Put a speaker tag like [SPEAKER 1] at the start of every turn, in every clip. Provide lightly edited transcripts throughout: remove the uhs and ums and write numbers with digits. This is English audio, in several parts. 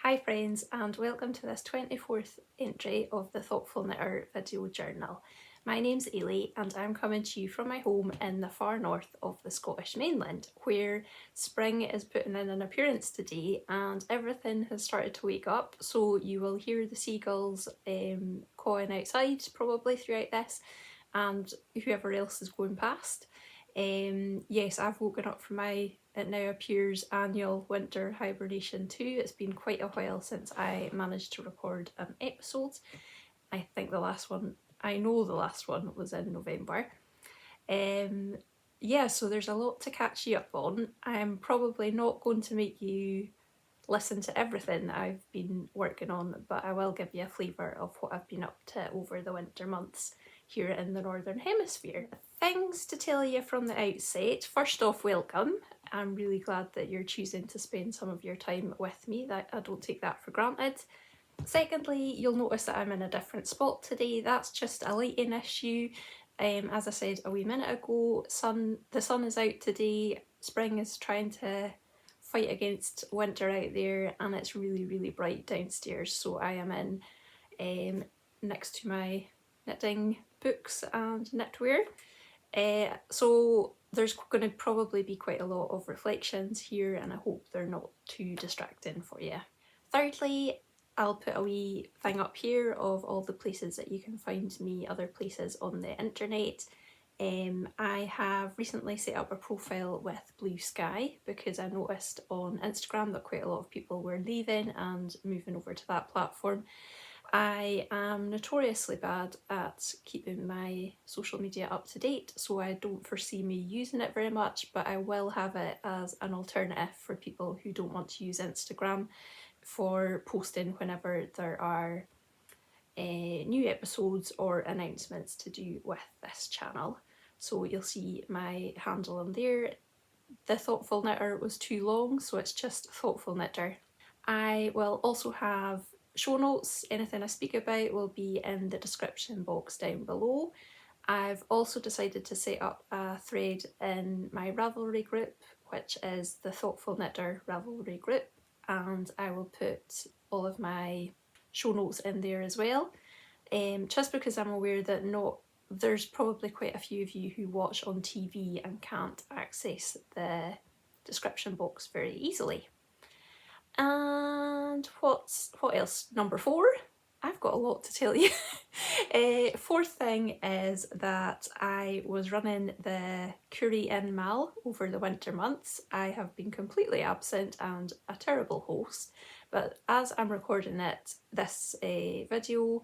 [SPEAKER 1] Hi friends, and welcome to this 24th entry of the Thoughtful Knitter video journal. My name's Ailey and I'm coming to you from my home in the far north of the Scottish mainland, where spring is putting in an appearance today and everything has started to wake up, so you will hear the seagulls cawing outside probably throughout this, and whoever else is going past. Yes, I've woken up from my, it now appears, annual winter hibernation too. It's been quite a while since I managed to record an episode. I think the last one, I know the last one was in November. Yeah, so there's a lot to catch you up on. I'm probably not going to make you listen to everything that I've been working on, but I will give you a flavour of what I've been up to over the winter months here in the Northern Hemisphere. Things to tell you from the outset. First off, welcome. I'm really glad that you're choosing to spend some of your time with me. That I don't take that for granted. Secondly, you'll notice that I'm in a different spot today. That's just a lighting issue. As I said a wee minute ago, the sun is out today. Spring is trying to fight against winter out there, and it's really bright downstairs, so I am in next to my knitting books and knitwear. So there's going to probably be quite a lot of reflections here, and I hope they're not too distracting for you. Thirdly, I'll put a wee thing up here of all the places that you can find me, other places on the internet. I have recently set up a profile with Blue Sky because I noticed on Instagram that quite a lot of people were leaving and moving over to that platform. I am notoriously bad at keeping my social media up to date, so I don't foresee me using it very much, but I will have it as an alternative for people who don't want to use Instagram for posting whenever there are new episodes or announcements to do with this channel. So you'll see my handle on there. The Thoughtful Knitter was too long, so it's just Thoughtful Knitter. I will also have show notes. Anything I speak about will be in the description box down below. I've also decided to set up a thread in my Ravelry group, which is the Thoughtful Knitter Ravelry group, and I will put all of my show notes in there as well. Just because I'm aware that there's probably quite a few of you who watch on TV and can't access the description box very easily. And what else? Number 4. I've got a lot to tell you. Fourth thing is that I was running the Coorie In MAL over the winter months. I have been completely absent and a terrible host, but as I'm recording this video,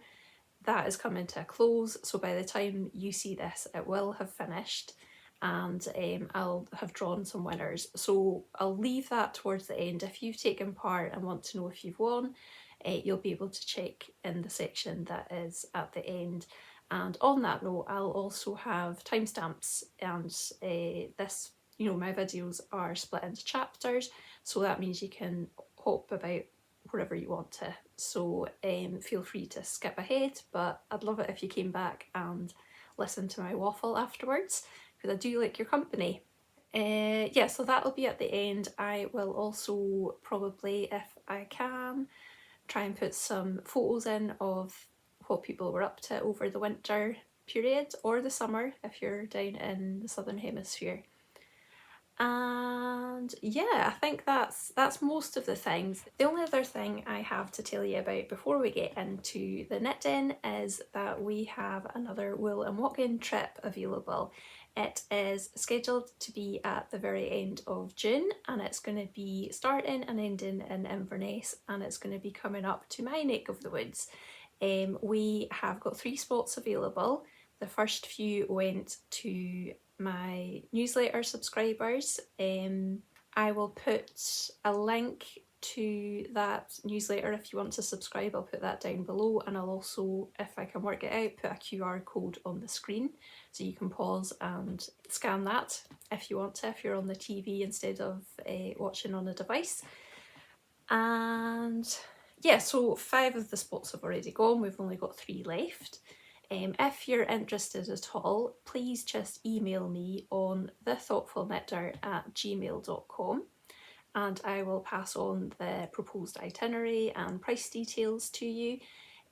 [SPEAKER 1] that is coming to a close, so by the time you see this it will have finished, and I'll have drawn some winners. So I'll leave that towards the end. If you've taken part and want to know if you've won, you'll be able to check in the section that is at the end. And on that note, I'll also have timestamps, and this, my videos are split into chapters, so that means you can hop about wherever you want to. So feel free to skip ahead, but I'd love it if you came back and listened to my waffle afterwards, because I do like your company. Yeah, so that'll be at the end. I will also probably, if I can, try and put some photos in of what people were up to over the winter period, or the summer if you're down in the southern hemisphere. And yeah, I think that's most of the things. The only other thing I have to tell you about before we get into the knitting is that we have another wool and walk-in trip available. It is scheduled to be at the very end of June, and it's going to be starting and ending in Inverness, and it's going to be coming up to my neck of the woods. We have got 3 spots available. The first few went to my newsletter subscribers. I will put a link to that newsletter if you want to subscribe. I'll put that down below, and I'll also, if I can work it out, put a QR code on the screen so you can pause and scan that if you want to, if you're on the TV instead of watching on a device. And yeah, so 5 of the spots have already gone. We've only got 3 left. If you're interested at all, please just email me on thethoughtfulknitter@gmail.com, and I will pass on the proposed itinerary and price details to you.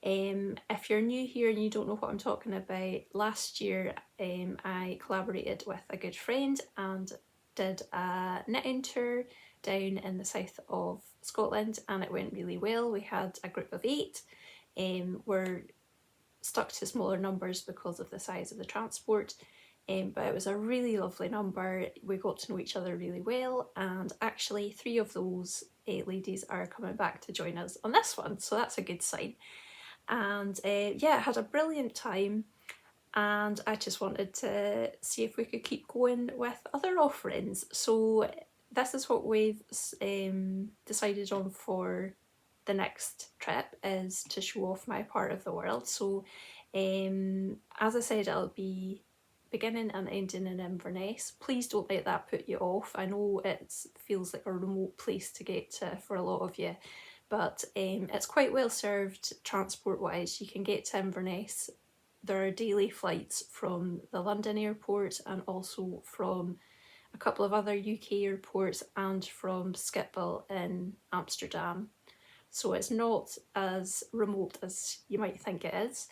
[SPEAKER 1] If you're new here and you don't know what I'm talking about, last year I collaborated with a good friend and did a knitting tour down in the south of Scotland, and it went really well. We had a group of 8. We're stuck to smaller numbers because of the size of the transport, but it was a really lovely number. We got to know each other really well, and actually 3 of those 8 ladies are coming back to join us on this one, so that's a good sign. And yeah, I had a brilliant time, and I just wanted to see if we could keep going with other offerings. So this is what we've decided on for the next trip, is to show off my part of the world. So as I said, it'll be beginning and ending in Inverness. Please don't let that put you off. I know it feels like a remote place to get to for a lot of you, but it's quite well served transport wise. You can get to Inverness. There are daily flights from the London airport and also from a couple of other UK airports and from Schiphol in Amsterdam. So it's not as remote as you might think it is.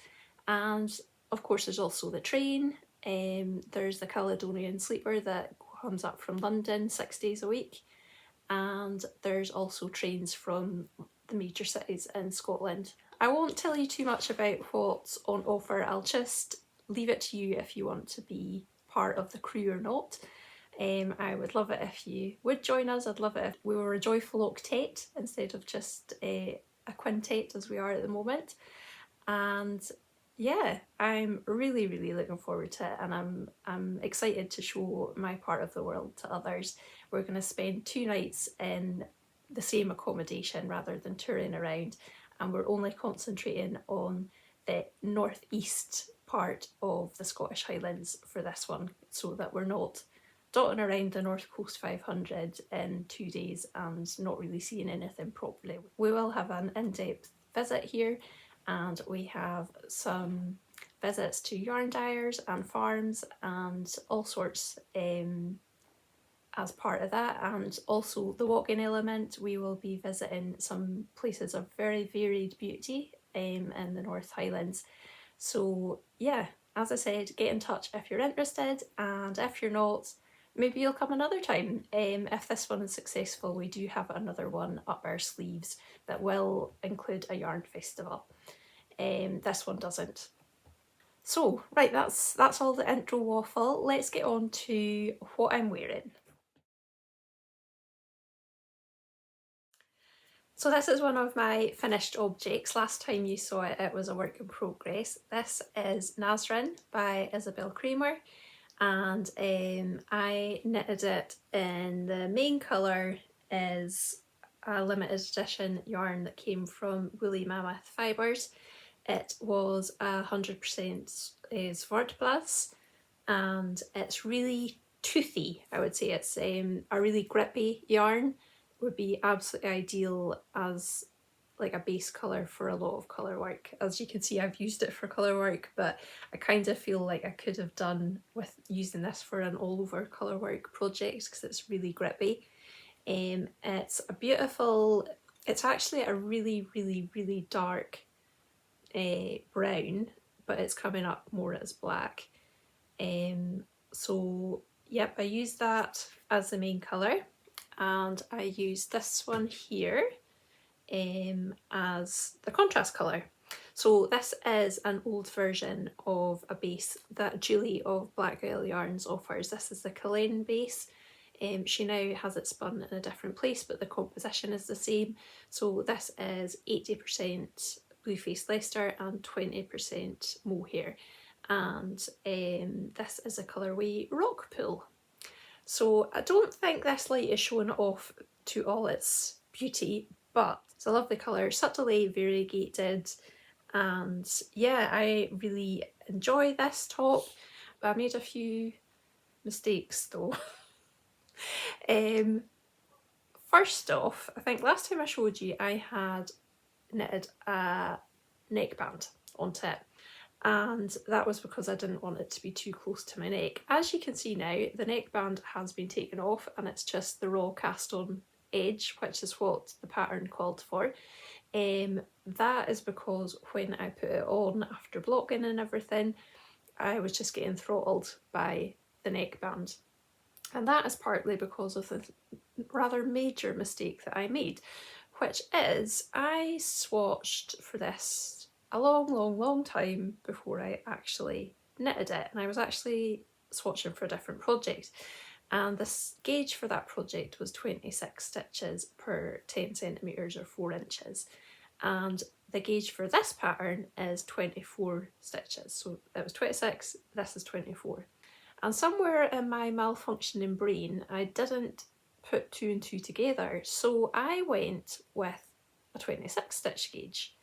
[SPEAKER 1] And of course there's also the train. There's the Caledonian Sleeper that comes up from London 6 days a week. And there's also trains from the major cities in Scotland. I won't tell you too much about what's on offer. I'll just leave it to you if you want to be part of the crew or not. I would love it if you would join us. I'd love it if we were a joyful octet instead of just a quintet as we are at the moment. And yeah, I'm really looking forward to it, and I'm excited to show my part of the world to others. We're going to spend 2 nights in the same accommodation rather than touring around, and we're only concentrating on the northeast part of the Scottish Highlands for this one, so that we're not dotting around the North Coast 500 in 2 days and not really seeing anything properly. We will have an in-depth visit here, and we have some visits to yarn dyers and farms and all sorts as part of that. And also the walk-in element, we will be visiting some places of very varied beauty in the North Highlands. So yeah, as I said, get in touch if you're interested, and if you're not, maybe you'll come another time. If this one is successful, we do have another one up our sleeves that will include a yarn festival. This one doesn't. So right, that's all the intro waffle. Let's get on to what I'm wearing. So this is one of my finished objects. Last time you saw it, it was a work in progress. This is Nazrin by Isabel Kramer, and I knitted it in the main colour is a limited edition yarn that came from Woolly Mammoth Fibres. It was 100% Zwartbles, and it's really toothy. I would say it's a really grippy yarn. Would be absolutely ideal as like a base colour for a lot of colour work. As you can see, I've used it for colour work, but I kind of feel like I could have done with using this for an all over colour work project because it's really grippy. It's a beautiful, it's actually a really dark brown, but it's coming up more as black. So yep, I used that as the main colour, and I used this one here as the contrast colour. So this is an old version of a base that Julie of Black Girl Yarns offers. This is the Killen base. She now has it spun in a different place, but the composition is the same. So this is 80% Bluefaced Leicester and 20% Mohair, and this is a colourway Rockpool. So I don't think this light is showing off to all its beauty, but it's a lovely colour, subtly variegated, and yeah, I really enjoy this top. I made a few mistakes though. First off, I think last time I showed you I had knitted a neckband onto it, and that was because I didn't want it to be too close to my neck. As you can see now, the neckband has been taken off and it's just the raw cast on edge, which is what the pattern called for. That is because when I put it on after blocking and everything, I was just getting throttled by the neckband. And that is partly because of the rather major mistake that I made, which is I swatched for this a long time before I actually knitted it, and I was actually swatching for a different project, and this gauge for that project was 26 stitches per 10 centimetres or 4 inches, and the gauge for this pattern is 24 stitches, so it was 26, this is 24. And somewhere in my malfunctioning brain, I didn't put 2 and 2 together, so I went with a 26 stitch gauge.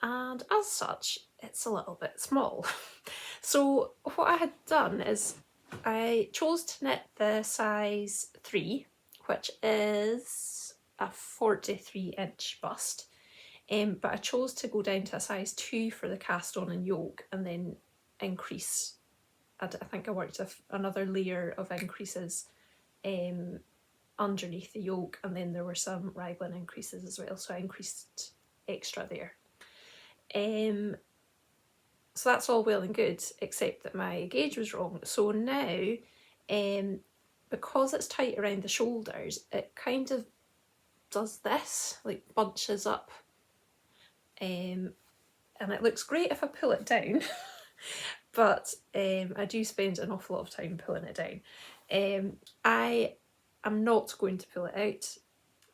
[SPEAKER 1] And as such, it's a little bit small. So what I had done is I chose to knit the size 3, which is a 43-inch bust. But I chose to go down to a size 2 for the cast on and yoke, and then increase. I think I worked another layer of increases underneath the yoke, and then there were some raglan increases as well, so I increased extra there. So that's all well and good, except that my gauge was wrong. So now, because it's tight around the shoulders, it kind of does this, like bunches up, and it looks great if I pull it down. But I do spend an awful lot of time pulling it down. I am not going to pull it out,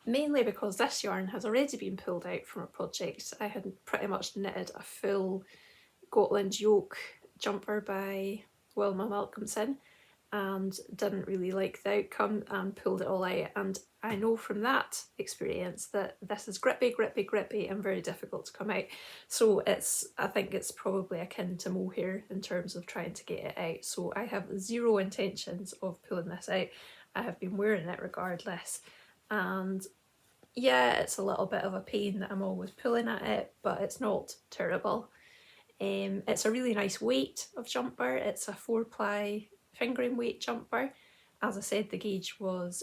[SPEAKER 1] mainly because this yarn has already been pulled out from a project. I had pretty much knitted a full Gotland yoke jumper by Wilma Malcolmson and didn't really like the outcome and pulled it all out, and I know from that experience that this is grippy and very difficult to come out. So I think it's probably akin to Mohair in terms of trying to get it out. So I have zero intentions of pulling this out. I have been wearing it regardless, and yeah, it's a little bit of a pain that I'm always pulling at it, but it's not terrible. It's a really nice weight of jumper. It's a 4-ply fingering weight jumper. As I said, the gauge was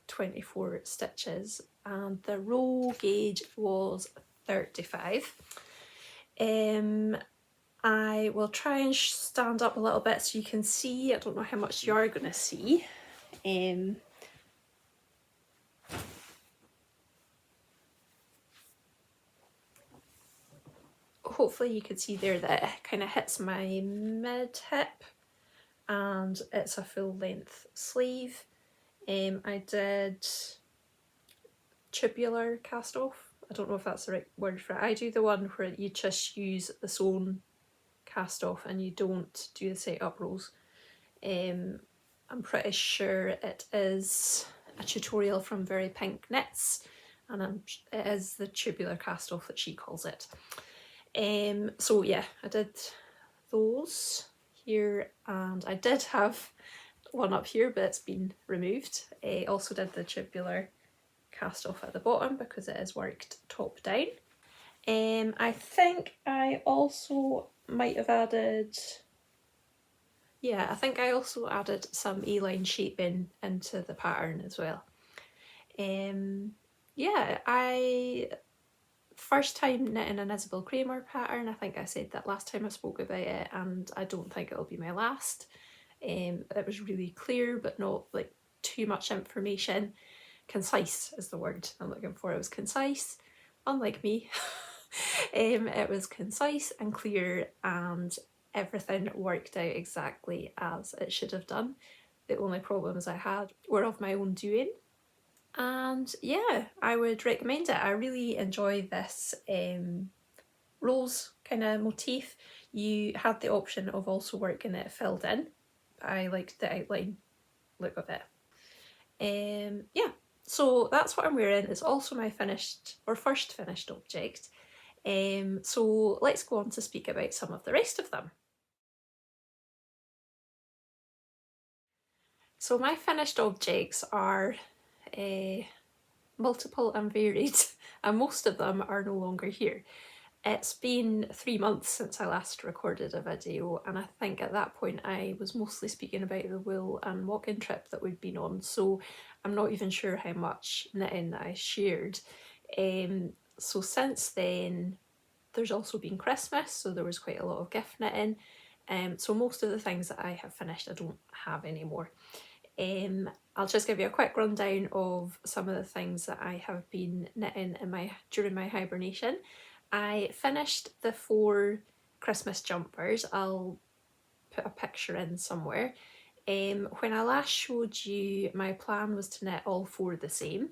[SPEAKER 1] 24 stitches and the roll gauge was 35. I will try and stand up a little bit so you can see. I don't know how much you're going to see. Hopefully you can see there that it kind of hits my mid hip, and it's a full length sleeve. I did tubular cast off. I don't know if that's the right word for it. I do the one where you just use the sewn cast off and you don't do the set up rows. I'm pretty sure it is a tutorial from Very Pink Knits, and it is the tubular cast off that she calls it. So yeah, I did those here, and I did have one up here but it's been removed. I also did the tubular cast off at the bottom because it is worked top down. I think I also might have added, yeah, I think I also added some A-line shaping into the pattern as well. Yeah, first time knitting an Isabel Kramer pattern. I think I said that last time I spoke about it, and I don't think it'll be my last. It was really clear but not like too much information. Concise is the word I'm looking for. It was concise, unlike me. It was concise and clear, and everything worked out exactly as it should have done. The only problems I had were of my own doing. And yeah, I would recommend it. I really enjoy this rose kind of motif. You had the option of also working it filled in, but I liked the outline look of it. Yeah, so that's what I'm wearing. It's also my first finished object. So let's go on to speak about some of the rest of them. So my finished objects are multiple and varied, and most of them are no longer here. It's been 3 months since I last recorded a video, and I think at that point I was mostly speaking about the wool and walk-in trip that we'd been on, so I'm not even sure how much knitting that I shared. So since then there's also been Christmas, so there was quite a lot of gift knitting. So most of the things that I have finished I don't have anymore. I'll just give you a quick rundown of some of the things that I have been knitting during my hibernation. I finished the 4 Christmas jumpers. I'll put a picture in somewhere. When I last showed you, my plan was to knit all 4 the same,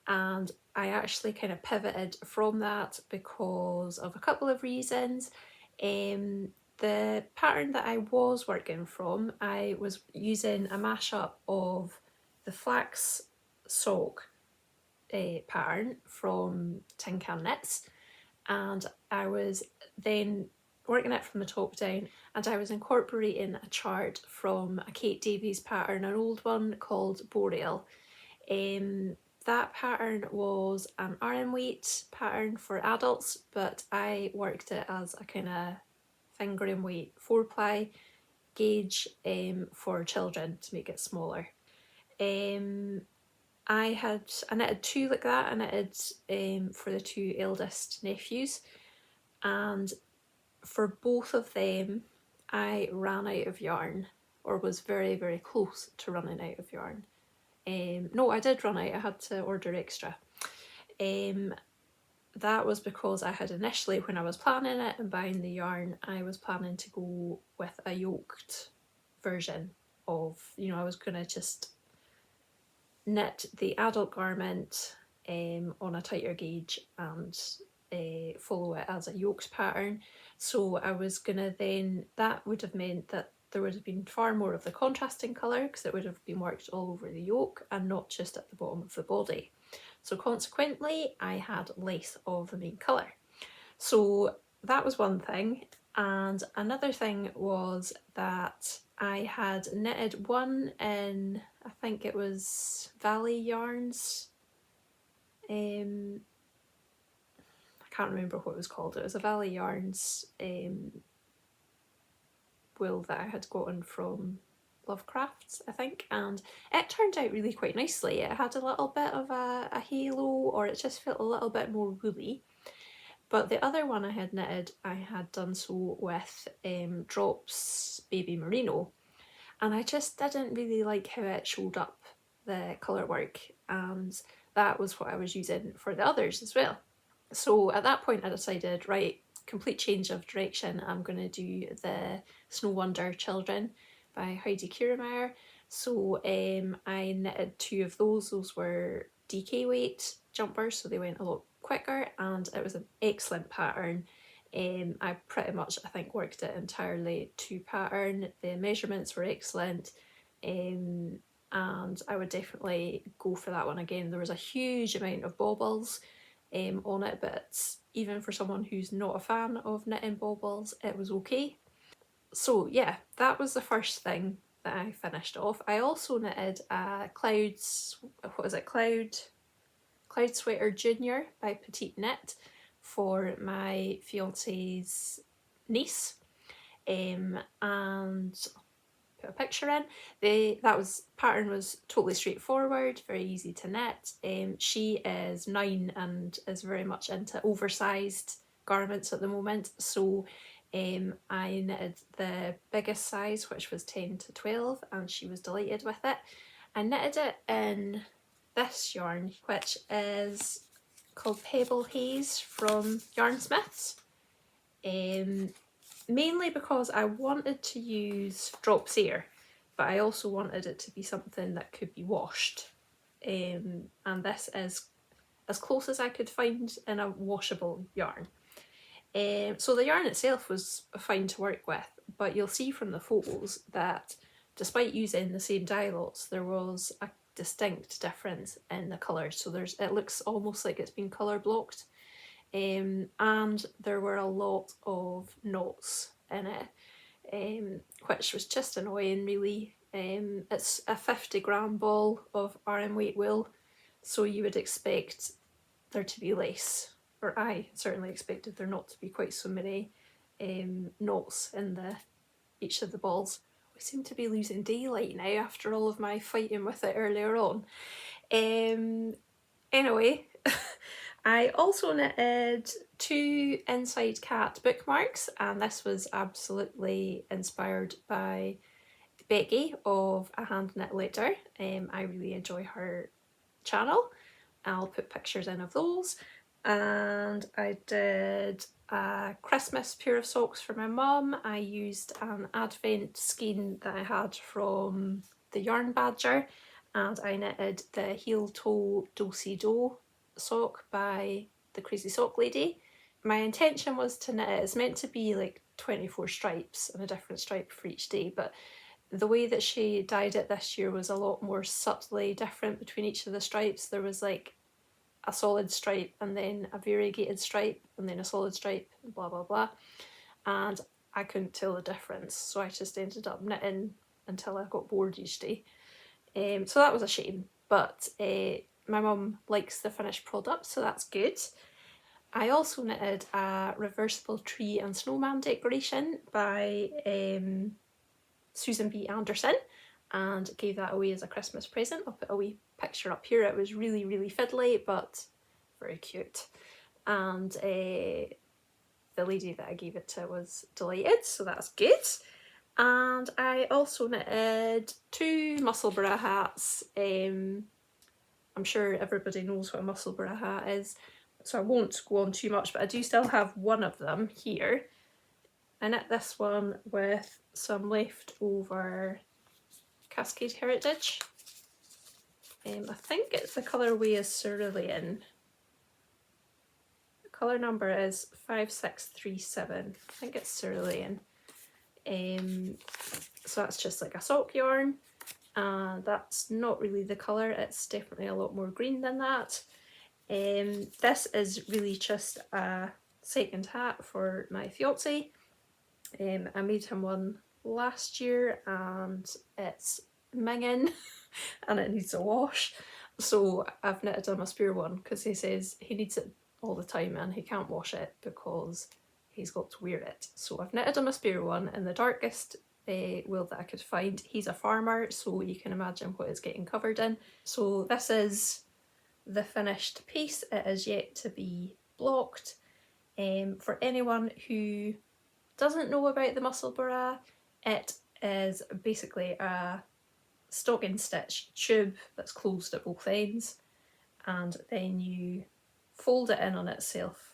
[SPEAKER 1] and I actually kind of pivoted from that because of a couple of reasons. The pattern that I was working from, I was using a mashup of the flax sock pattern from Tin Can Knits, and I was then working it from the top down, and I was incorporating a chart from a Kate Davies pattern, an old one called Boreal. That pattern was an Aran weight pattern for adults, but I worked it as a kind of fingering weight 4-ply gauge for children to make it smaller. I knitted 2 like that. I knitted for the 2 eldest nephews, and for both of them I ran out of yarn, or was very, very close to running out of yarn. No, I did run out, I had to order extra. That was because I had initially, when I was planning it and buying the yarn, I was planning to go with a yoked version of, I was going to just knit the adult garment on a tighter gauge and follow it as a yoked pattern. So I was going to then, that would have meant that there would have been far more of the contrasting colour, because it would have been worked all over the yoke and not just at the bottom of the body. So consequently I had less of the main colour. So that was one thing. And another thing was that I had knitted one in, I think it was Valley Yarns. I can't remember what it was called. It was a Valley Yarns wool that I had gotten from Lovecrafts, I think, and it turned out really quite nicely. It had a little bit of a halo, or it just felt a little bit more woolly. But the other one I had knitted, I had done so with Drops Baby Merino, and I just didn't really like how it showed up, the colour work, and that was what I was using for the others as well. So at that point I decided, right, complete change of direction, I'm going to do the Snow Wonder Children by Heidi Kieremeier. So I knitted 2 of those. Those were DK weight jumpers, so they went a lot quicker, and it was an excellent pattern. I pretty much, I think, worked it entirely to pattern. The measurements were excellent, and I would definitely go for that one again. There was a huge amount of baubles on it, but even for someone who's not a fan of knitting baubles, it was okay. So yeah, that was the first thing that I finished off. I also knitted a Cloud Sweater Junior by Petite Knit for my fiance's niece, and put a picture in. Pattern was totally straightforward, very easy to knit. She is 9 and is very much into oversized garments at the moment, so I knitted the biggest size, which was 10 to 12, and she was delighted with it. I knitted it in this yarn, which is called Pebble Haze from Yarnsmiths. Mainly because I wanted to use Drops Air, but I also wanted it to be something that could be washed. And this is as close as I could find in a washable yarn. So the yarn itself was fine to work with, but you'll see from the photos that despite using the same dye lots, there was a distinct difference in the colours. So it looks almost like it's been colour blocked. And there were a lot of knots in it, which was just annoying really. It's a 50-gram ball of RM weight wool, so you would expect there to be less or I certainly expected there not to be quite so many knots in each of the balls. We seem to be losing daylight now after all of my fighting with it earlier on. Anyway, I also knitted 2 Inside Cat bookmarks, and this was absolutely inspired by Becky of A Hand Knit Later. I really enjoy her channel. I'll put pictures in of those. And I did a Christmas pair of socks for my mum. I used an advent skein that I had from the Yarn Badger, and I knitted the heel toe do-si-do sock by the Crazy Sock Lady. My intention was to knit it, it's meant to be like 24 stripes and a different stripe for each day, but the way that she dyed it this year was a lot more subtly different between each of the stripes. There was like a solid stripe and then a variegated stripe and then a solid stripe and blah blah blah, and I couldn't tell the difference, so I just ended up knitting until I got bored each day. So that was a shame, but my mum likes the finished product, so that's good. I also knitted a reversible tree and snowman decoration by Susan B. Anderson and gave that away as a Christmas present. I'll put a wee picture up here. It was really, really fiddly, but very cute. And the lady that I gave it to was delighted, so that's good. And I also knitted 2 Musselburgh hats. I'm sure everybody knows what a Musselburgh hat is, so I won't go on too much, but I do still have one of them here. I knit this one with some leftover Cascade Heritage. I think the colourway is Cerulean. The colour number is 5637. I think it's Cerulean. So that's just like a sock yarn, and that's not really the colour, it's definitely a lot more green than that. This is really just a second hat for my fiance. I made him one last year and it's minging and it needs a wash, so I've knitted him a spare one because he says he needs it all the time and he can't wash it because he's got to wear it. So I've knitted him a spare one in the darkest wool that I could find. He's a farmer, so you can imagine what it's getting covered in. So this is the finished piece. It is yet to be blocked. For anyone who doesn't know about the Musselburgh, it is basically a stocking stitch tube that's closed at both ends, and then you fold it in on itself.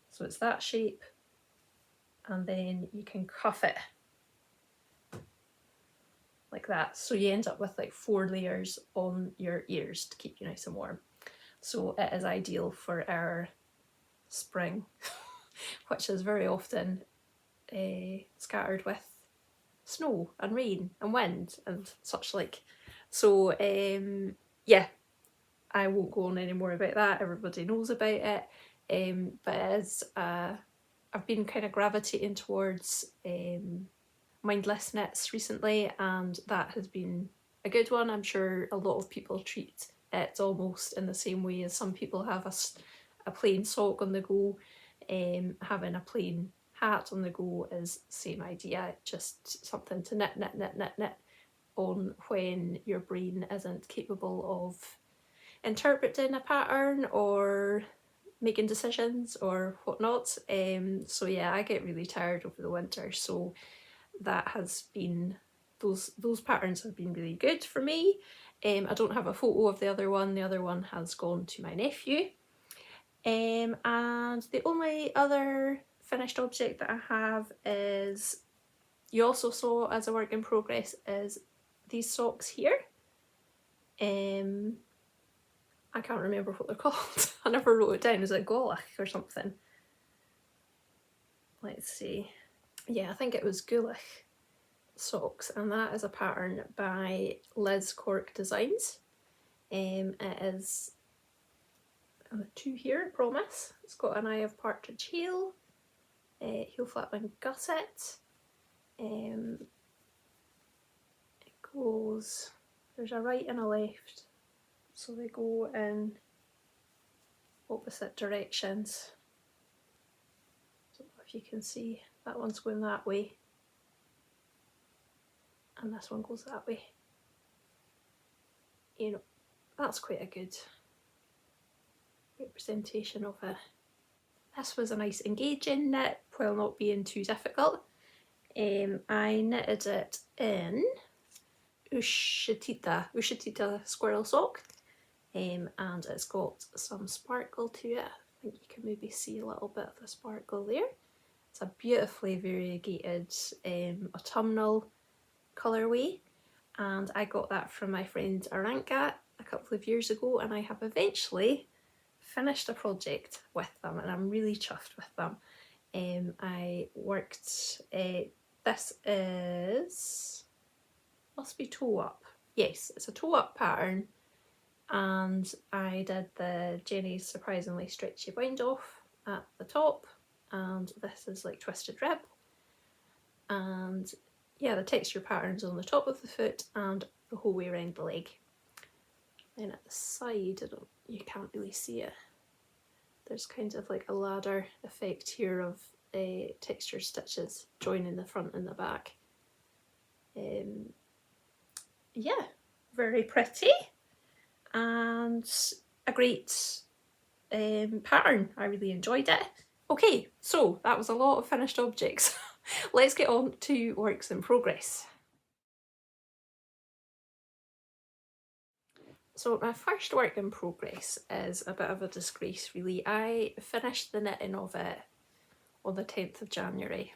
[SPEAKER 1] So it's that shape, and then you can cuff it like that. So you end up with like 4 layers on your ears to keep you nice and warm. So it is ideal for our spring, which is very often scattered with snow and rain and wind and such like. So yeah, I won't go on any more about that, everybody knows about it. But it is, I've been kind of gravitating towards mindless knits recently, and that has been a good one. I'm sure a lot of people treat it almost in the same way as some people have a plain sock on the go. Having a plain hat on the go is the same idea, just something to knit on when your brain isn't capable of interpreting a pattern or making decisions or whatnot. So yeah, I get really tired over the winter, so that has been, those patterns have been really good for me. I don't have a photo of the other one has gone to my nephew. And the only other finished object that I have is, you also saw as a work in progress, is these socks here. I can't remember what they're called. I never wrote it down. Is it Golach or something? Let's see. Yeah, I think it was Gulach socks, and that is a pattern by Liz Cork Designs. It is 2 here, I promise. It's got an Eye of Partridge heel, heel flap and gusset. It goes, there's a right and a left, so they go in opposite directions. I don't know if you can see, that one's going that way and this one goes that way. You know, that's quite a good representation of it. This was a nice engaging knit while not being too difficult. I knitted it in Uschitita Squirrel sock, and it's got some sparkle to it. I think you can maybe see a little bit of the sparkle there. It's a beautifully variegated autumnal colourway, and I got that from my friend Aran a couple of years ago, and I have eventually finished a project with them and I'm really chuffed with them. I worked, this is, must be toe up, yes, it's a toe up pattern, and I did the Jenny's Surprisingly Stretchy bind off at the top, and this is like twisted rib, and yeah, the texture pattern's on the top of the foot and the whole way around the leg. Then at the side, you can't really see it, there's kind of like a ladder effect here of textured stitches joining the front and the back. Yeah, very pretty and a great pattern. I really enjoyed it. Okay, so that was a lot of finished objects. Let's get on to works in progress. So my first work in progress is a bit of a disgrace really. I finished the knitting of it on the 10th of January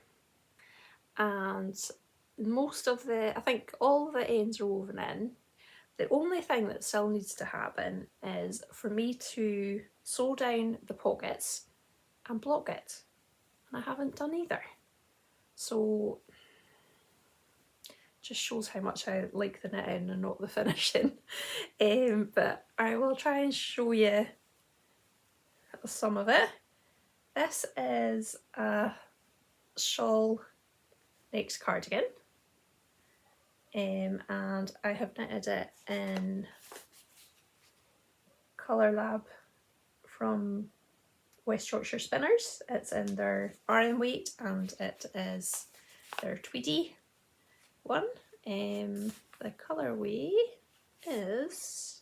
[SPEAKER 1] and most of the, I think all of the ends are woven in. The only thing that still needs to happen is for me to sew down the pockets and block it, and I haven't done either. So just shows how much I like the knitting and not the finishing. But I will try and show you some of it. This is a shawl next cardigan, and I have knitted it in ColourLab from West Yorkshire Spinners. It's in their Aran weight and it is their Tweedy one. The colourway is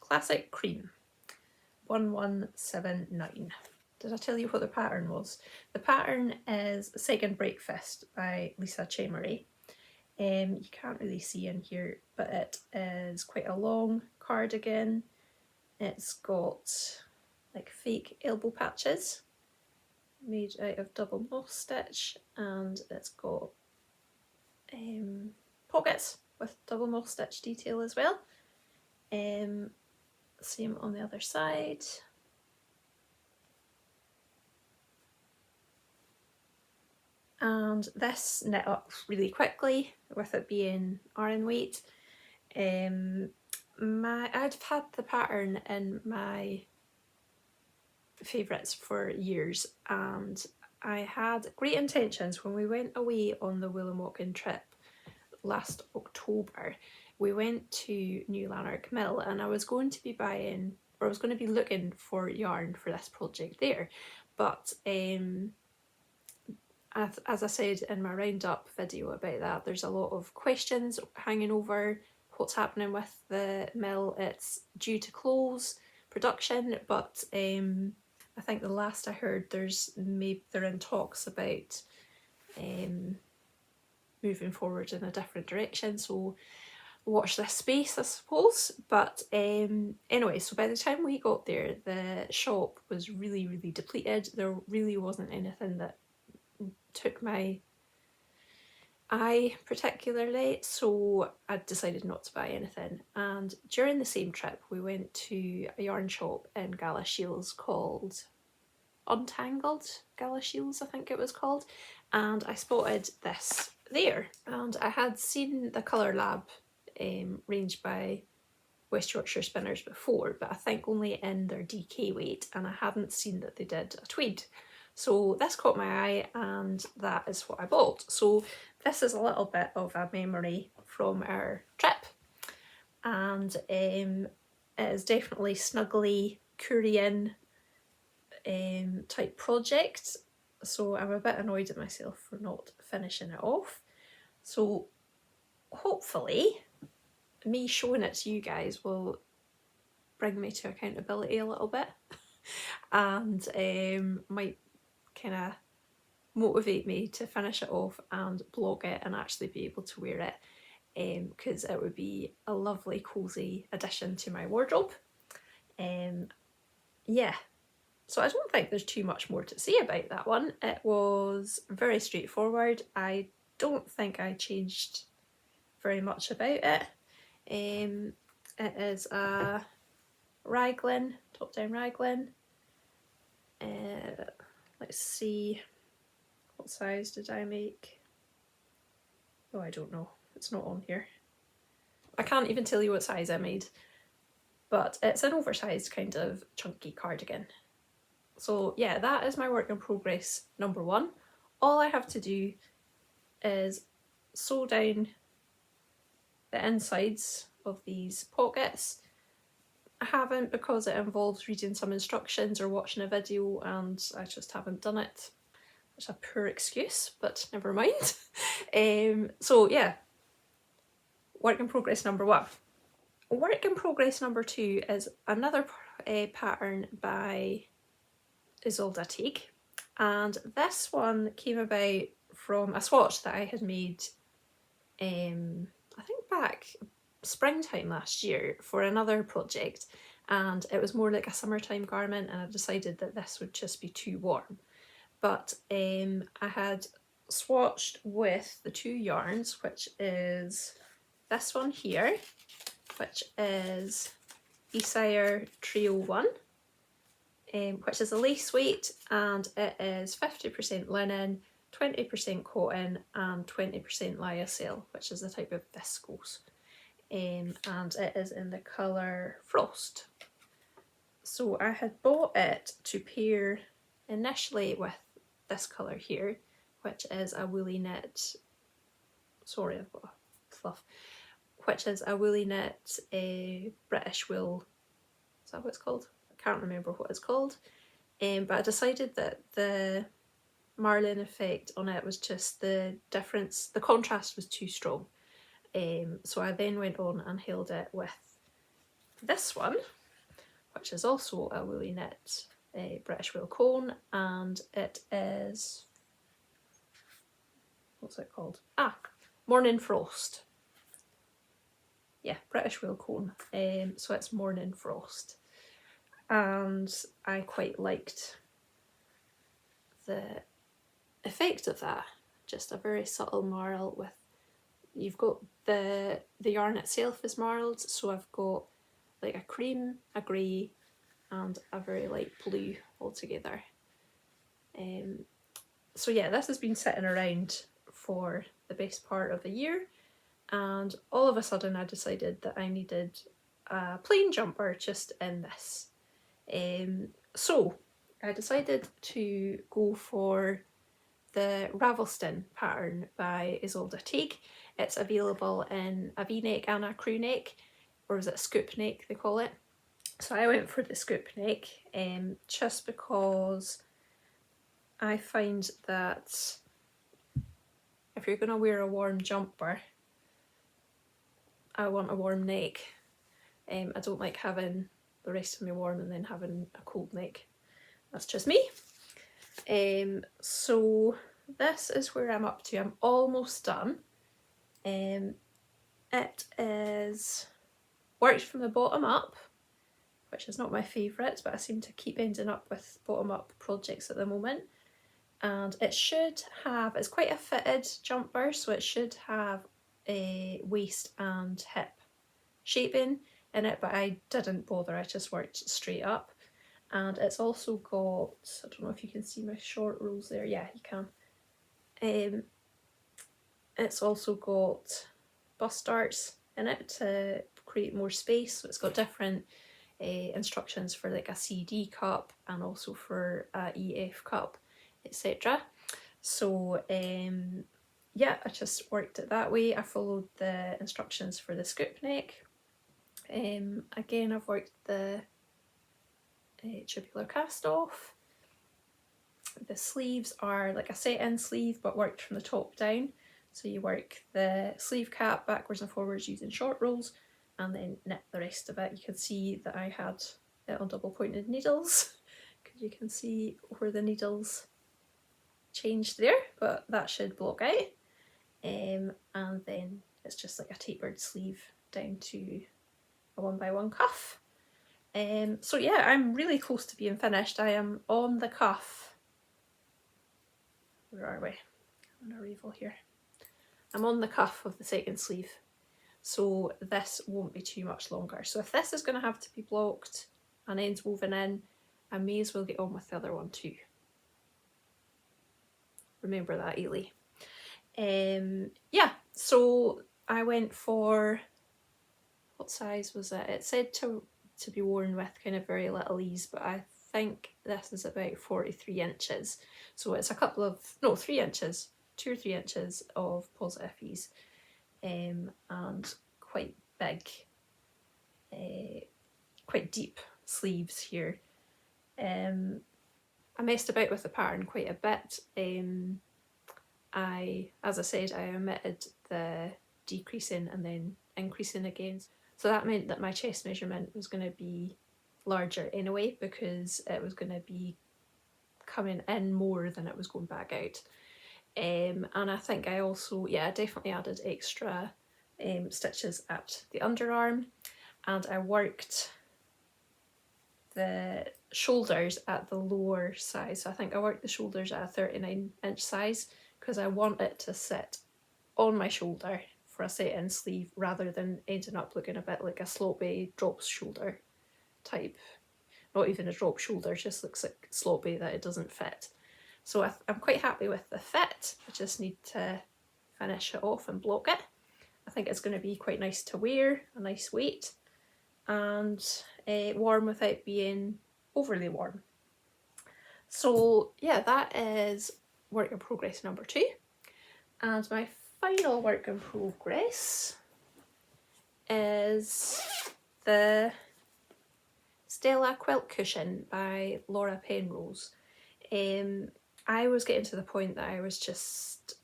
[SPEAKER 1] Classic Cream 1179. Did I tell you what the pattern was? The pattern is Second Breakfast by Lisa Chemery. You can't really see in here, but it is quite a long cardigan. It's got like fake elbow patches made out of double moss stitch, and it's got pockets with double moss stitch detail as well. Same on the other side. And this knit up really quickly with it being Aran weight. I'd had the pattern in my favourites for years, and I had great intentions when we went away on the Wool and Walking trip last October. We went to New Lanark Mill and I was going to be buying, or I was going to be looking for yarn for this project there, but as I said in my roundup video about that, there's a lot of questions hanging over what's happening with the mill. It's due to close production, but I think the last I heard they're in talks about moving forward in a different direction, so watch this space I suppose. But anyway, so by the time we got there the shop was really depleted. There really wasn't anything that took my eye particularly, so I decided not to buy anything. And during the same trip we went to a yarn shop in Galashiels called Untangled Galashiels, I think it was called, and I spotted this there. And I had seen the ColourLab range by West Yorkshire Spinners before, but I think only in their DK weight, and I hadn't seen that they did a tweed. So this caught my eye and that is what I bought. So this is a little bit of a memory from our trip, and it is definitely snuggly Coorie In type project, so I'm a bit annoyed at myself for not finishing it off. So hopefully me showing it to you guys will bring me to accountability a little bit and might kind of motivate me to finish it off and blog it and actually be able to wear it, because it would be a lovely cozy addition to my wardrobe. Yeah, so I don't think there's too much more to say about that one. It was very straightforward. I don't think I changed very much about it. It is a raglan, top down raglan. Let's see, what size did I make? Oh, I don't know, it's not on here. I can't even tell you what size I made, but it's an oversized kind of chunky cardigan. So yeah, that is my work in progress number one. All I have to do is sew down the insides of these pockets. I haven't, because it involves reading some instructions or watching a video, and I just haven't done it. It's a poor excuse, but never mind. So yeah, work in progress number one. Work in progress number two is another pattern by Zwartbles, and this one came about from a swatch that I had made I think back springtime last year for another project, and it was more like a summertime garment, and I decided that this would just be too warm. But I had swatched with the two yarns, which is this one here, which is Isire Trio 1, which is a lace weight, and it is 50% linen, 20% cotton and 20% lyocell, which is a type of viscose, and it is in the colour Frost. So I had bought it to pair initially with this colour here, which is a woolly knit, sorry I've got a fluff, which is a woolly knit British wool, is that what it's called? I can't remember what it's called, but I decided that the marlin effect on it was just the difference, the contrast was too strong. So I then went on and held it with this one, which is also a woolly knit British wool cone, and it is, what's it called? Morning Frost. Yeah, British wool cone. So it's Morning Frost, and I quite liked the effect of that. Just a very subtle marl with, you've got the yarn itself is marled, so I've got like a cream, a grey and a very light blue all together. So yeah, this has been sitting around for the best part of a year, and all of a sudden I decided that I needed a plain jumper just in this. So I decided to go for the Ravelston pattern by Zwartbles. It's available in a V-neck and a crew neck, or is it a scoop neck they call it. So I went for the scoop neck, just because I find that if you're going to wear a warm jumper, I want a warm neck. I don't like having the rest of me warm and then having a cold neck. That's just me. So this is where I'm up to. I'm almost done. It is worked from the bottom up, which is not my favourite, but I seem to keep ending up with bottom up projects at the moment. And it should have, it's quite a fitted jumper, so it should have a waist and hip shaping in it, but I didn't bother, I just worked straight up. And it's also got, I don't know if you can see my short rolls there, yeah you can. It's also got bust darts in it to create more space, so it's got different instructions for like a CD cup and also for a EF cup, etc. So yeah, I just worked it that way. I followed the instructions for the scoop neck. Again, I've worked the tubular cast off, The sleeves are like a set-in sleeve but worked from the top down. So you work the sleeve cap backwards and forwards using short rolls and then knit the rest of it. You can see that I had it on double pointed needles because you can see where the needles changed there, but that should block out. And then it's just like a tapered sleeve down to a 1x1 cuff. So yeah, I'm really close to being finished. I am on the cuff. Where are we? I'm on a ravel here. I'm on the cuff of the second sleeve, so this won't be too much longer. So if this is going to have to be blocked and ends woven in, I may as well get on with the other one too. Remember that, Ailey. Yeah, so I went for, what size was it? It said to be worn with kind of very little ease, but I think this is about 43 inches. So it's a couple of, no, 3 inches, 2 or 3 inches of positive ease, and quite big, quite deep sleeves here. I messed about with the pattern quite a bit. As I said, I omitted the decreasing and then increasing again. So that meant that my chest measurement was going to be larger anyway, because it was going to be coming in more than it was going back out. And I think I also, yeah, I definitely added extra stitches at the underarm, and I worked the shoulders at the lower size. So I think I worked the shoulders at a 39-inch size because I want it to sit on my shoulder for a set-in sleeve rather than ending up looking a bit like a sloppy drop shoulder type. Not even a drop shoulder, it just looks like sloppy that it doesn't fit. So I'm quite happy with the fit. I just need to finish it off and block it. I think it's going to be quite nice to wear, a nice weight, and warm without being overly warm. So yeah, that is work in progress number 2. And my final work in progress is the Stella quilt cushion by Laura Penrose. I was getting to the point that I was just,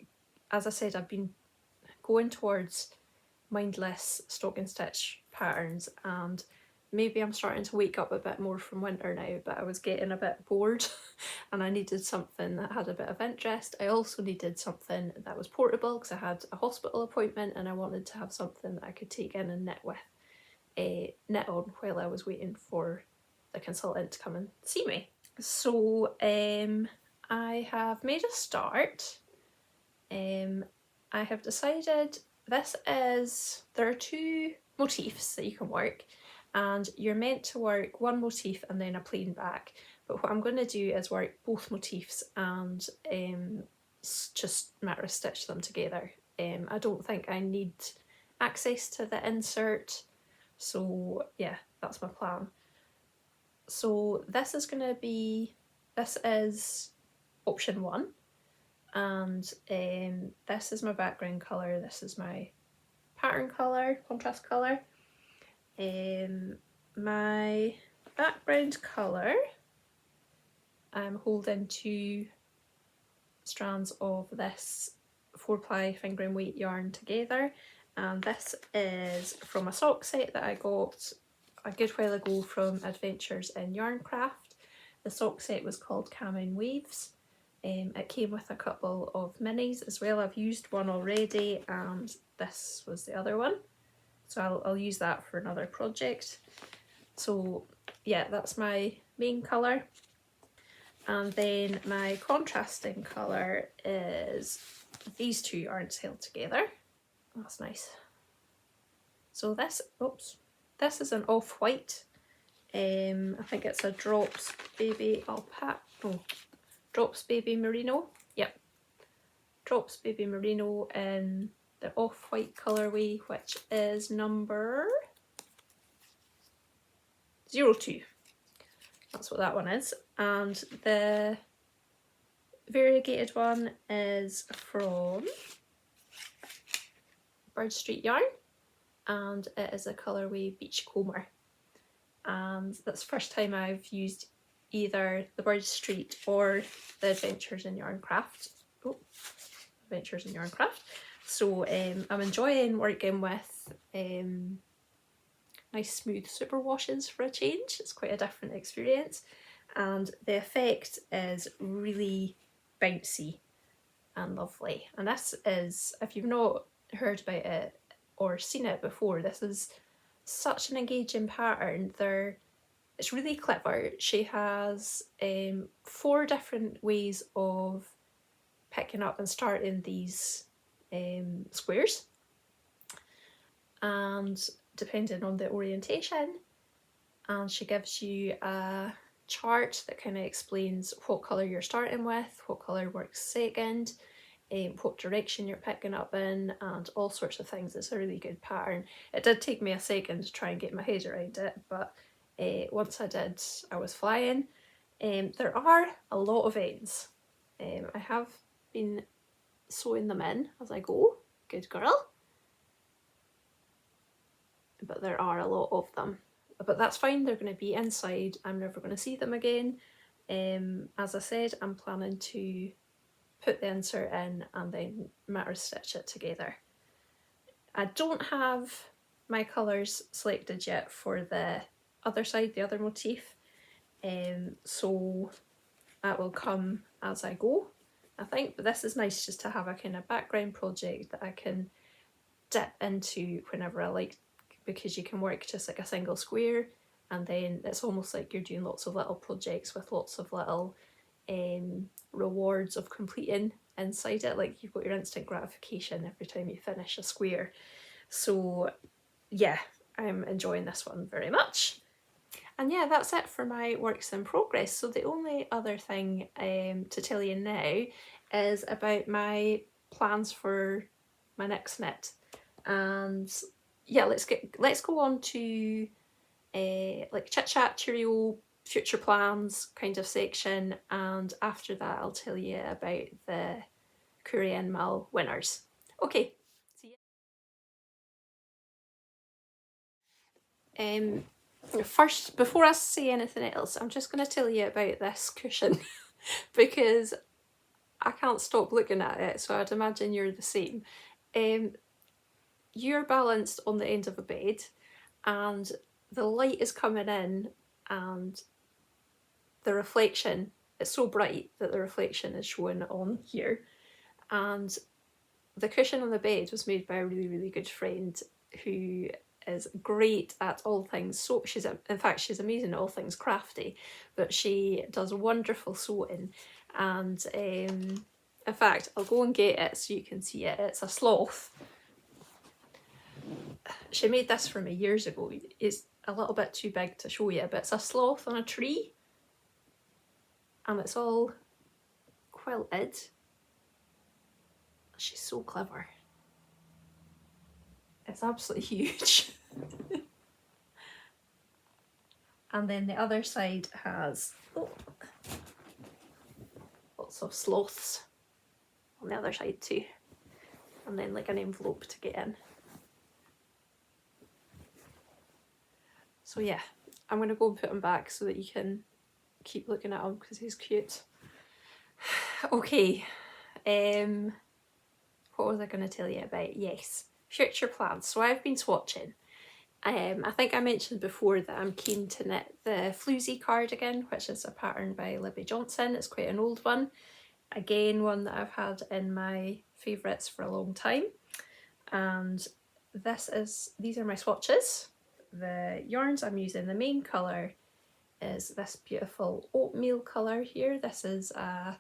[SPEAKER 1] as I said, I've been going towards mindless stocking stitch patterns, and maybe I'm starting to wake up a bit more from winter now, but I was getting a bit bored and I needed something that had a bit of interest. I also needed something that was portable because I had a hospital appointment and I wanted to have something that I could take in and knit with, knit on while I was waiting for the consultant to come and see me. So I have made a start. I have decided there are 2 motifs that you can work, and you're meant to work one motif and then a plain back, but what I'm going to do is work both motifs and just matter of stitch them together. I don't think I need access to the insert, so yeah, that's my plan. So this is option 1, and this is my background colour, this is my pattern colour, contrast colour. My background colour, I'm holding 2 strands of this 4-ply fingering weight yarn together, and this is from a sock set that I got a good while ago from Adventures in Yarncraft. The sock set was called Carmine Waves. It came with a couple of minis as well. I've used one already and this was the other one, so I'll use that for another project. So yeah, that's my main colour, and then my contrasting colour is these 2 yarns held together. That's nice. So this is an off-white. I think it's a Drops Baby Alpaca. No, Drops Baby Merino. Yep, Drops Baby Merino in the off-white colourway, which is number 02. That's what that one is. And the variegated one is from Bird Street Yarn, and it is a colourway Beachcomber. And that's the first time I've used either the Bird Street or the Adventures in Yarncraft. Oh, Adventures in Yarncraft. So I'm enjoying working with nice smooth super washes for a change. It's quite a different experience, and the effect is really bouncy and lovely. And this is, if you've not heard about it or seen it before, this is such an engaging pattern. It's really clever. She has 4 different ways of picking up and starting these squares, and depending on the orientation, and she gives you a chart that kind of explains what colour you're starting with, what colour works second, what direction you're picking up in, and all sorts of things. It's a really good pattern. It did take me a second to try and get my head around it, but once I did, I was flying. There are a lot of ends. I have been sewing them in as I go, good girl, but there are a lot of them. But that's fine, they're going to be inside, I'm never going to see them again. As I said, I'm planning to put the insert in and then matter stitch it together. I don't have my colours selected yet for the other side, the other motif, so that will come as I go, I think. But this is nice just to have a kind of background project that I can dip into whenever I like, because you can work just like a single square, and then it's almost like you're doing lots of little projects with lots of little rewards of completing inside it. Like you've got your instant gratification every time you finish a square. So yeah, I'm enjoying this one very much. And yeah, that's it for my works in progress. So the only other thing to tell you now is about my plans for my next knit. And yeah, let's go on to like chit chat, cheerio, future plans kind of section, and after that I'll tell you about the Coorie In MAL winners. Okay, see ya. First, before I say anything else, I'm just going to tell you about this cushion because I can't stop looking at it, so I'd imagine you're the same. You're balanced on the end of a bed and the light is coming in, and the reflection is so bright that the reflection is showing on here. And the cushion on the bed was made by a really good friend who is great at all things. So in fact she's amazing at all things crafty, but she does wonderful sewing. And in fact, I'll go and get it so you can see it. It's a sloth. She made this for me years ago. It's a little bit too big to show you, but it's a sloth on a tree, and it's all quilted. She's so clever. It's absolutely huge. And then the other side has lots of sloths on the other side too, and then like an envelope to get in. So yeah, I'm going to go and put him back so that you can keep looking at him because he's cute. Okay, what was I going to tell you about? Yes, future plans. So I've been swatching. I think I mentioned before that I'm keen to knit the Floozy cardigan, which is a pattern by Libby Johnson. It's quite an old one. Again, one that I've had in my favourites for a long time. And these are my swatches. The yarns I'm using, the main colour is this beautiful oatmeal colour here. This is a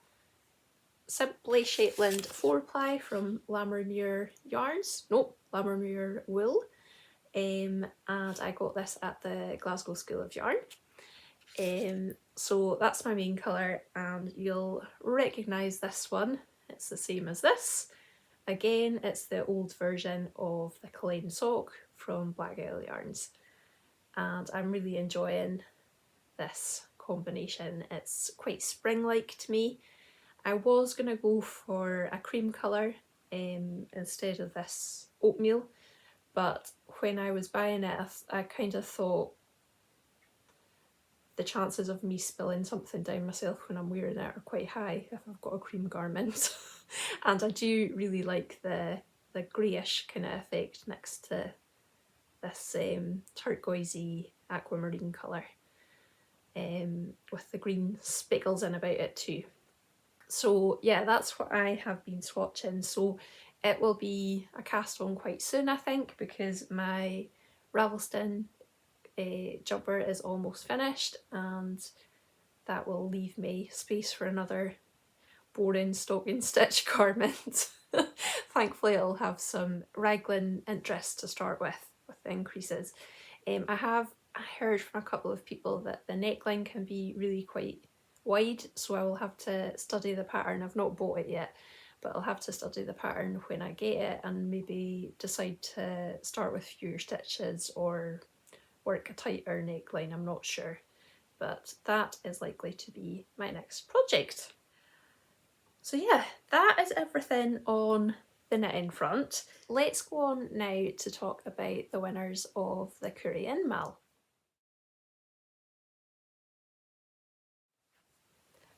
[SPEAKER 1] Simply Shetland 4-ply from Lammermuir Yarns. Nope, Lammermuir Wool. And I got this at the Glasgow School of Yarn. So that's my main colour, and you'll recognise this one. It's the same as this. Again, it's the old version of the Killen sock from Black Isle Yarns, and I'm really enjoying this combination. It's quite spring-like to me. I was going to go for a cream colour instead of this oatmeal, but when I was buying it, I kind of thought the chances of me spilling something down myself when I'm wearing it are quite high if I've got a cream garment. And I do really like the greyish kind of effect next to this turquoisey aquamarine colour, with the green speckles in about it too. So yeah, that's what I have been swatching. So it will be a cast on quite soon, I think, because my Ravelston jumper is almost finished, and that will leave me space for another boring stocking stitch garment. Thankfully it'll have some raglan interest to start with the increases. I have heard from a couple of people that the neckline can be really quite wide, so I will have to study the pattern. I've not bought it yet, but I'll have to study the pattern when I get it and maybe decide to start with fewer stitches or work a tighter neckline, I'm not sure. But that is likely to be my next project. So yeah, that is everything on the knitting front. Let's go on now to talk about the winners of the Coorie In MAL.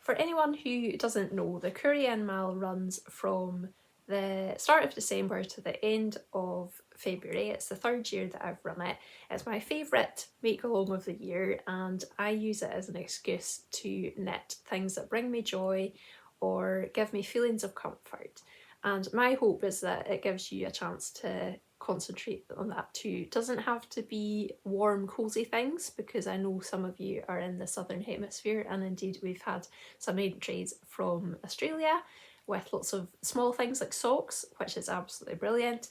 [SPEAKER 1] For anyone who doesn't know, the Coorie In MAL runs from the start of December to the end of February. It's the third year that I've run it. It's my favourite make along of the year, and I use it as an excuse to knit things that bring me joy or give me feelings of comfort. And my hope is that it gives you a chance to concentrate on that too. It doesn't have to be warm, cosy things, because I know some of you are in the southern hemisphere, and indeed we've had some entries from Australia with lots of small things like socks, which is absolutely brilliant.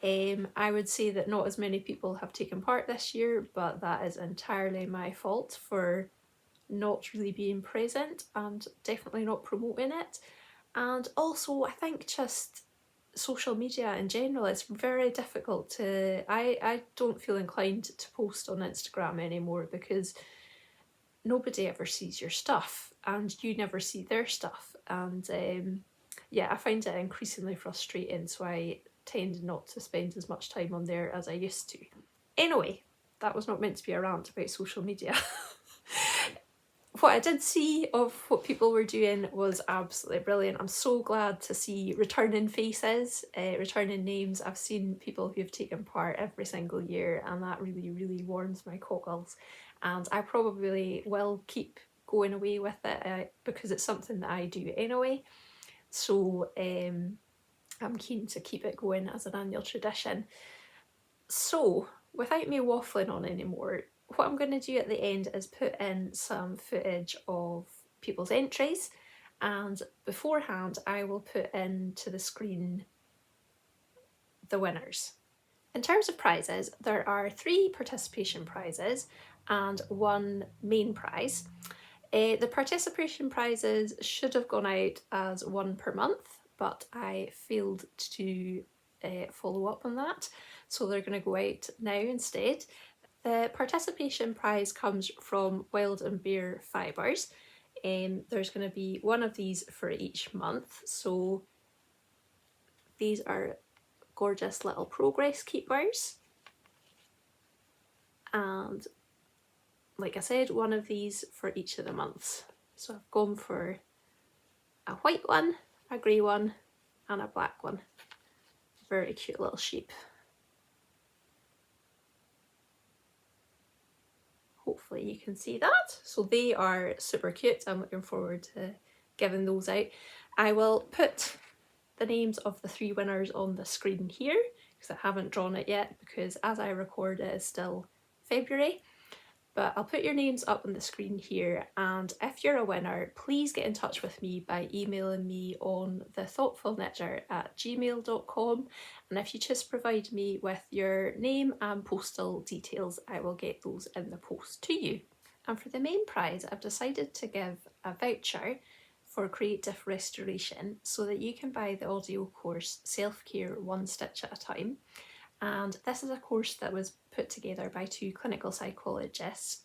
[SPEAKER 1] I would say that not as many people have taken part this year, but that is entirely my fault for not really being present and definitely not promoting it. And also I think just social media in general, it's very difficult to, I don't feel inclined to post on Instagram anymore because nobody ever sees your stuff and you never see their stuff, and yeah, I find it increasingly frustrating, so I tend not to spend as much time on there as I used to. Anyway, that was not meant to be a rant about social media. What I did see of what people were doing was absolutely brilliant. I'm so glad to see returning faces, returning names. I've seen people who've taken part every single year, and that really, really warms my cockles. And I probably will keep going away with it because it's something that I do anyway. So I'm keen to keep it going as an annual tradition. So without me waffling on anymore, what I'm going to do at the end is put in some footage of people's entries, and beforehand I will put into the screen the winners. In terms of prizes, there are 3 participation prizes and 1 main prize. The participation prizes should have gone out as 1 per month, but I failed to follow up on that, so they're going to go out now instead. The participation prize comes from Wild and Bare Fibres. There's going to be 1 of these for each month, so these are gorgeous little progress keepers, and like I said, 1 of these for each of the months. So I've gone for a white one, a grey one and a black one. Very cute little sheep. Hopefully you can see that. So they are super cute. I'm looking forward to giving those out. I will put the names of the 3 winners on the screen here because I haven't drawn it yet, because as I record it is still February. But I'll put your names up on the screen here, and if you're a winner, please get in touch with me by emailing me on thethoughtfulknitter@gmail.com, and if you just provide me with your name and postal details, I will get those in the post to you. And for the main prize, I've decided to give a voucher for creative restoration so that you can buy the audio course Self-Care One Stitch at a Time. And this is a course that was put together by 2 clinical psychologists,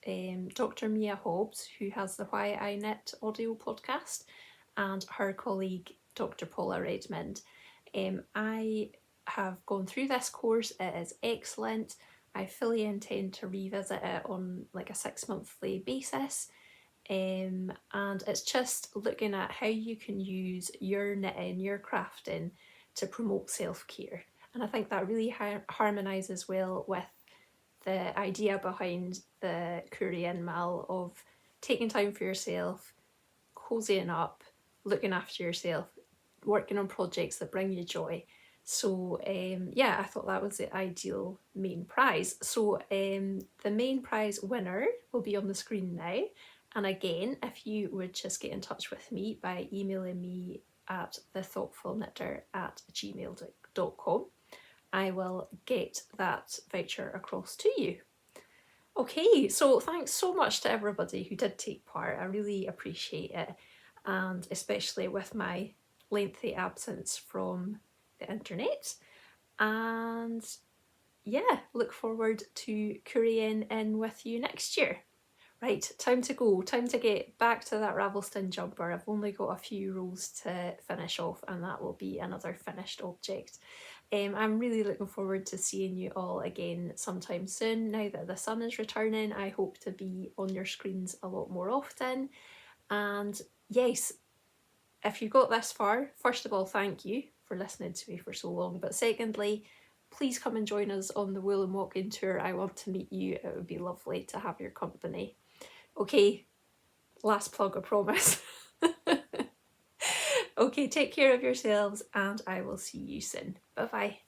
[SPEAKER 1] Dr. Mia Hobbs, who has the Why I Knit audio podcast, and her colleague Dr. Paula Redmond. I have gone through this course, it is excellent. I fully intend to revisit it on like a 6-monthly basis. And it's just looking at how you can use your knitting, your crafting to promote self-care. And I think that really harmonises well with the idea behind the Coorie In MAL of taking time for yourself, cozying up, looking after yourself, working on projects that bring you joy. So yeah, I thought that was the ideal main prize. So the main prize winner will be on the screen now. And again, if you would just get in touch with me by emailing me at thethoughtfulknitter@gmail.com, I will get that voucher across to you. Okay, so thanks so much to everybody who did take part. I really appreciate it, and especially with my lengthy absence from the internet. And yeah, look forward to currying in with you next year. Right, time to go, time to get back to that Ravelston jumper. I've only got a few rows to finish off and that will be another finished object. I'm really looking forward to seeing you all again sometime soon. Now that the sun is returning, I hope to be on your screens a lot more often. And yes, if you got this far, first of all, thank you for listening to me for so long. But secondly, please come and join us on the Wool and Walking tour. I want to meet you. It would be lovely to have your company. Okay, last plug, I promise. Okay, take care of yourselves and I will see you soon. Bye bye.